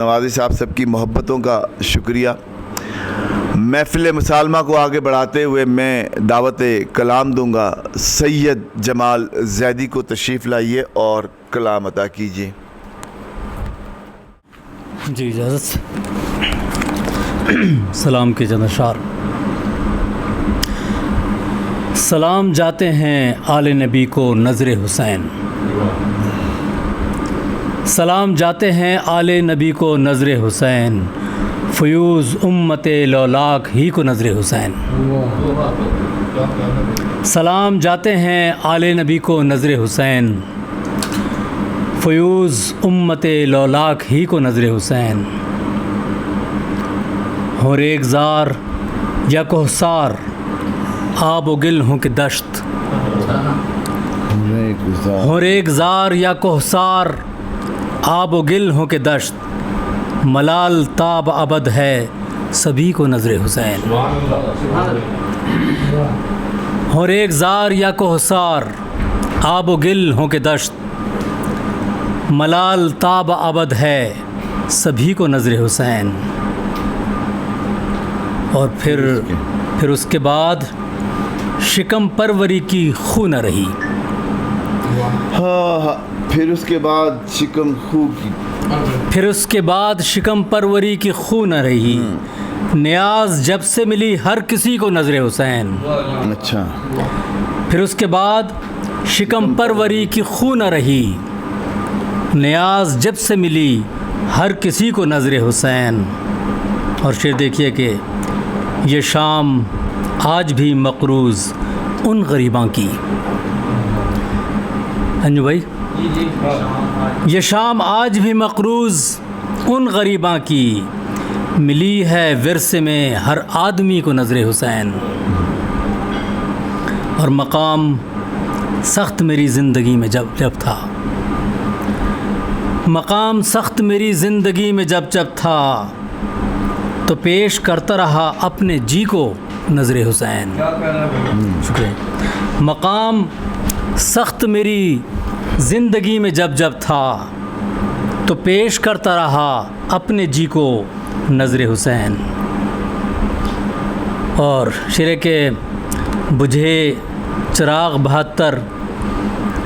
نوازی صاحب سب کی محبتوں کا شکریہ۔ محفل مسالمہ کو آگے بڑھاتے ہوئے میں دعوت کلام دوں گا۔ سید جمال زیدی کو تشریف لائیے اور کلام عطا کیجیے۔ جی اجازت۔ سلام کے چند اشعار۔ سلام جاتے ہیں آل نبی کو نظر حسین، سلام جاتے ہیں آل نبی کو نظر حسین، فیوز امت لولاک ہی کو نظر حسین۔ سلام جاتے ہیں آل نبی کو نظر حسین، فیوز امت لولاک ہی کو نظر حسین۔ ہو ریگ زار یا کوہسار، آب و گل ہوں کہ دشت، ہو ریگ زار یا کوہسار، آب و گل ہوں کہ دشت، ملال تاب ابد ہے سبھی کو نظر حسین۔ ہو ریگ زار یا کوہسار، آب و گل ہوں کہ دشت، ملال تاب ابد ہے سبھی کو نظر حسین۔ اور پھر اس کے بعد شکم پروری کی خو نہ رہی، پھر اس کے بعد شکم خو کی، پھر اس کے بعد شکم پروری کی خو نہ رہی، نیاز جب سے ملی ہر کسی کو نظر حسین۔ اچھا، پھر اس کے بعد شکم پروری کی خو نہ رہی، نیاز جب سے ملی ہر کسی کو نظر حسین۔ اور شعر دیکھیے کہ یہ شام آج بھی مقروض ان غریباں کی، انجو بھائی، یہ شام آج بھی مقروض ان غریباں کی، ملی ہے ورثے میں ہر آدمی کو نظر حسین۔ اور مقام سخت میری زندگی میں جب تھا، مقام سخت میری زندگی میں جب تھا، تو پیش کرتا رہا اپنے جی کو نظر حسین۔ شکریہ۔ مقام سخت میری زندگی میں جب تھا، تو پیش کرتا رہا اپنے جی کو نظر حسین۔ اور شعر کے بجھے چراغ 72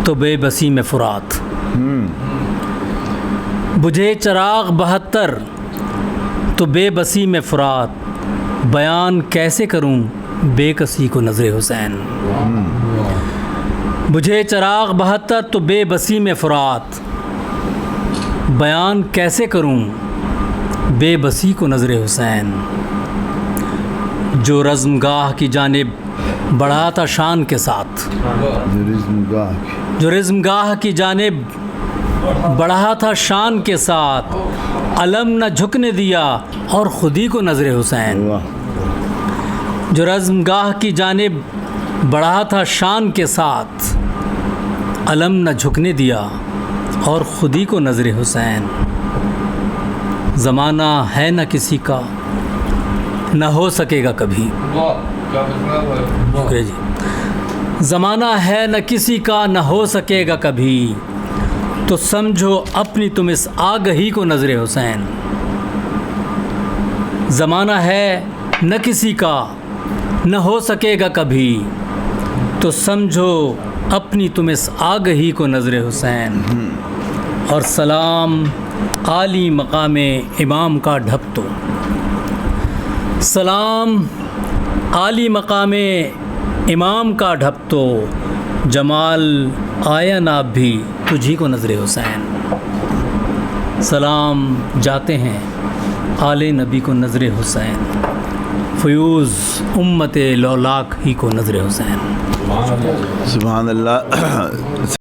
تو بے بسی میں فرات، بجھے چراغ 72 تو بے بسی میں فرات، بیان کیسے کروں بے کسی کو نظر حسین۔ بجھے چراغ 72 تو بے بسی میں فرات، بیان کیسے کروں بے بسی کو نظر حسین۔ جو رزم گاہ کی جانب بڑھا تھا شان کے ساتھ، جو رزم گاہ کی جانب بڑھا تھا شان کے ساتھ، علم نہ جھکنے دیا اور خودی کو نظر حسین۔ جو رزم گاہ کی جانب بڑھا تھا شان کے ساتھ، علم نہ جھکنے دیا اور خودی کو نظر حسین۔ زمانہ ہے نہ کسی کا، نہ ہو سکے گا کبھی، شکریہ جی۔ زمانہ ہے نہ کسی کا، نہ ہو سکے گا کبھی، تو سمجھو اپنی تم اس آگہی کو نظر حسین۔ زمانہ ہے نہ کسی کا، نہ ہو سکے گا کبھی، تو سمجھو اپنی تم اس آگہی کو نظر حسین۔ اور سلام عالی مقام امام کا ڈھپ تو، سلام عالی مقام امام کا ڈھپ تو، جمال آیا ناب بھی تجھی کو نظر حسین۔ سلام جاتے ہیں آل نبی کو نظر حسین، فیوز امت لولاک ہی کو نظر حسین۔ سبحان اللہ۔